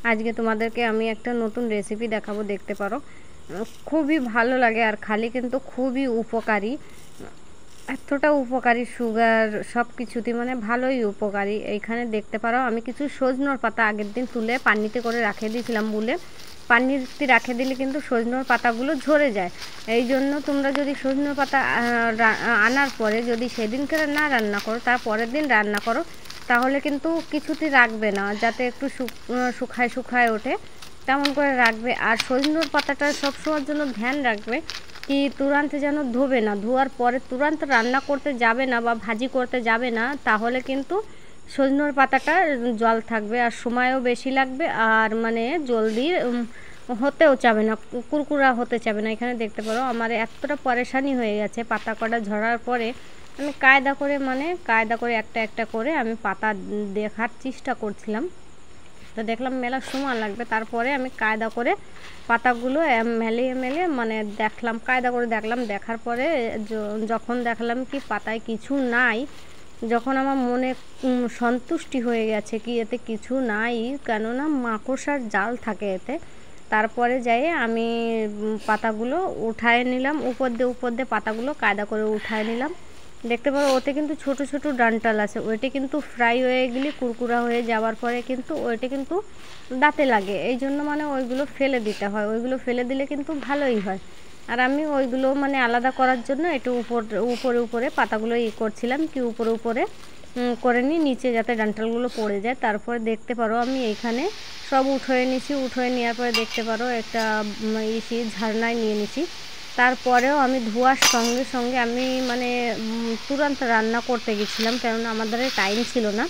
আজকে তোমাদেরকে আমি একটা নতুন রেসিপি দেখাবো, দেখতে পারো। খুবই ভালো লাগে আর খালি কিন্তু খুবই উপকারী, এতটা উপকারী, সুগার সব কিছুতেই মানে ভালোই উপকারী। এইখানে দেখতে পারো আমি কিছু সজনোর পাতা আগের দিন তুলে পানিতে করে রাখে দিয়েছিলাম বলে, পানিতে রাখে দিলে কিন্তু সজনোর পাতাগুলো ঝরে যায়। এই জন্য তোমরা যদি সজনোর পাতা আনার পরে যদি সেদিনকে না রান্না করো, তার পরের দিন রান্না করো, তাহলে কিন্তু কিছুতেই রাখবে না, যাতে একটু শুকায় শুকায় ওঠে তেমন করে রাখবে। আর সজনোর পাতাটা সবসময়ের জন্য ধ্যান রাখবে কি তুরান্ত যেন ধোবে না, ধোয়ার পরে তুরান্ত রান্না করতে যাবে না বা ভাজি করতে যাবে না, তাহলে কিন্তু সজনোর পাতাটা জল থাকবে আর সময়ও বেশি লাগবে, আর মানে জলদি হতেও চাবে না, কুরকুরা হতে চাবে না। এখানে দেখতে পারো আমার এতটা পরেশানি হয়ে গেছে পাতা কটা ঝরার পরে। আমি কায়দা করে একটা একটা করে আমি পাতা দেখার চেষ্টা করছিলাম, তো দেখলাম মেলার সময় লাগবে। তারপরে আমি কায়দা করে পাতাগুলো মেলে মানে দেখলাম, কায়দা করে দেখলাম। দেখার পরে যখন দেখলাম কি পাতায় কিছু নাই, যখন আমার মনে সন্তুষ্টি হয়ে গেছে কি এতে কিছু নাই, কেননা মাকড়সার জাল থাকে এতে, তারপরে যাই আমি পাতাগুলো উঠায় নিলাম, উপর দিয়ে পাতাগুলো কায়দা করে উঠায় নিলাম। দেখতে পারো ওতে কিন্তু ছোট ছোট ডান্টাল আছে, ওইটা কিন্তু ফ্রাই হয়ে গেলে কুরকুরা হয়ে যাওয়ার পরে কিন্তু ওইটা কিন্তু দাঁতে লাগে, এই জন্য মানে ওইগুলো ফেলে দিতে হয়, ওইগুলো ফেলে দিলে কিন্তু ভালোই হয়। আর আমি ওইগুলো মানে আলাদা করার জন্য একটু উপরে পাতাগুলো করছিলাম কি উপরে করে নিই, নিচে যাতে ডান্টালগুলো পড়ে যায়। তারপরে দেখতে পারো আমি এইখানে সব উঠোয়ে নেওয়ার পরে দেখতে পারো একটা ঝারনায় নিয়ে নিছি। তারপরেও আমি ধোয়ার সঙ্গে সঙ্গে আমি মানে তুরন্ত রান্না করতে গেছিলাম, কেননা আমাদের টাইম ছিল না।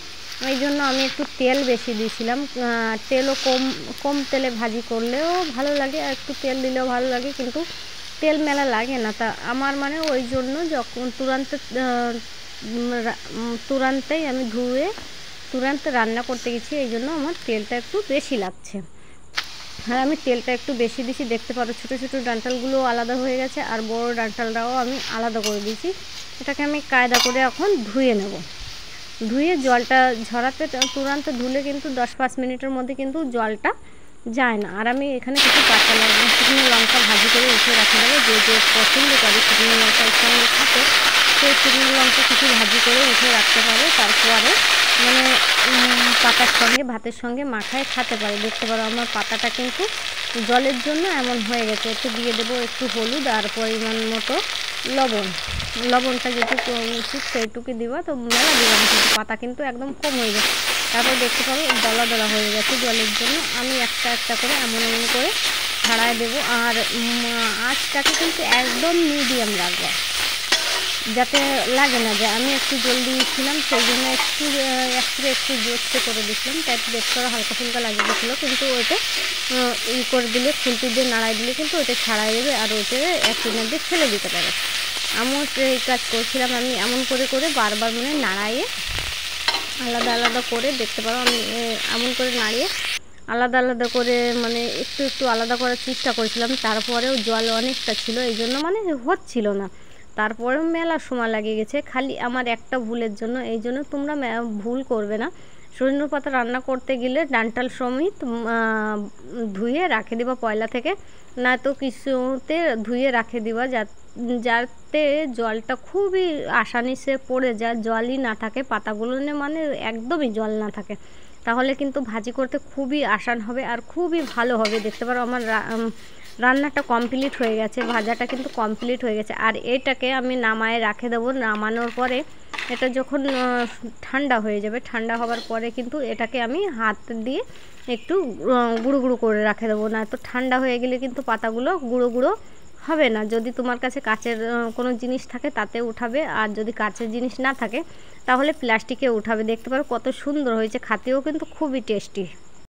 এই জন্য আমি একটু তেল বেশি দিয়েছিলাম, তেলও কম তেলে ভাজি করলেও ভালো লাগে আর একটু তেল দিলেও ভালো লাগে, কিন্তু তেল মেলা লাগে না। তা আমার মানে ওই জন্য যখন তুরান্তেই আমি ধুয়ে তুরান্ত রান্না করতে গেছি, এই জন্য আমার তেলটা একটু বেশি লাগছে। আর আমি তেলটা একটু বেশি দিয়েছি, দেখতে পারো ছোটো ছোটো ডান্টালগুলো আলাদা হয়ে গেছে আর বড় ডান্টালটাও আমি আলাদা করে দিয়েছি। এটাকে আমি কায়দা করে এখন ধুয়ে নেব। ধুয়ে জলটা ঝরাতে তুরান্ত ধুলে কিন্তু 10-5 মিনিটের মধ্যে কিন্তু জলটা যায় না। আর আমি এখানে কিছু শুকনো লঙ্কা ভাজি করে উঠে রাখে দেবো, যে পছন্দ করে শুকনো লঙ্কার সঙ্গে থাকে সেই শুকনো লঙ্কা কিছু ভাজি করে উঠে রাখতে পারে, তারপরে মানে পাতার সঙ্গে ভাতের সঙ্গে মাখায় খেতে পারে। দেখতে পারো আমার পাতাটা কিন্তু জলের জন্য এমন হয়ে গেছে। একটু দিয়ে দেবো একটু হলুদ আর পরিমাণ মতো লবণটা যেটুকু উচিত সেইটুকু দিবা, তো মেলা দিবা না, কিন্তু পাতা কিন্তু একদম কম হয়ে গেছে। তারপর দেখতে পাবো দলা হয়ে গেছে জলের জন্য। আমি একটা করে এমন করে ছাড়ায় দেবো, আর আঁচটাকে কিন্তু একদম মিডিয়াম রাখবো, যাতে লাগে না যে আমি একটু জল দিয়েছিলাম, সেই জন্য একটু জোরসে করে দিয়েছিলাম, তাই দেখতে পারো হালকা ফুলকা লাগিয়ে দিয়েছিলো, কিন্তু ওইটা করে দিলে খুন্তি দিয়ে নাড়াই দিলে কিন্তু ওইটা ছাড়াই দেবে আর ওইটা একটু দিয়ে ফেলে দিতে পারে। আমিও এই কাজ করছিলাম, আমি এমন করে বারবার মানে নাড়াইয়ে আলাদা করে দেখতে পারো আমি এমন করে নাড়িয়ে আলাদা করে মানে একটু আলাদা করার চেষ্টা করছিলাম। তারপরেও জল অনেকটা ছিল, এই জন্য মানে হচ্ছিল না, তারপরেও মেলা সময় লাগিয়ে গেছে খালি আমার একটা ভুলের জন্য। এই জন্য তোমরা ভুল করবে না, সজনে পাতা রান্না করতে গেলে ডান্টাল সমেত ধুয়ে রাখে দিবা পয়লা থেকে, না তো কিছুতে ধুয়ে রাখে দিবা যাতে জলটা খুবই আসানিসে পড়ে যায়, জলই না থাকে পাতাগুলো মানে একদমই জল না থাকে, তাহলে কিন্তু ভাজি করতে খুবই আসান হবে আর খুবই ভালো হবে। দেখতে পারো আমার রান্নাটা কমপ্লিট হয়ে গেছে, ভাজাটা কিন্তু কমপ্লিট হয়ে গেছে। আর এটাকে আমি নামায় রাখে দেবো, নামানোর পরে এটা যখন ঠান্ডা হয়ে যাবে, ঠান্ডা হওয়ার পরে কিন্তু এটাকে আমি হাত দিয়ে একটু গুঁড়ো করে রাখে দেবো, না তো ঠান্ডা হয়ে গেলে কিন্তু পাতাগুলো গুঁড়ো হবে না। যদি তোমার কাছে কাচের কোনো জিনিস থাকে তাতে উঠাবে, আর যদি কাচের জিনিস না থাকে তাহলে প্লাস্টিকে উঠাবে। দেখতে পারো কত সুন্দর হয়েছে, খেতেও কিন্তু খুবই টেস্টি।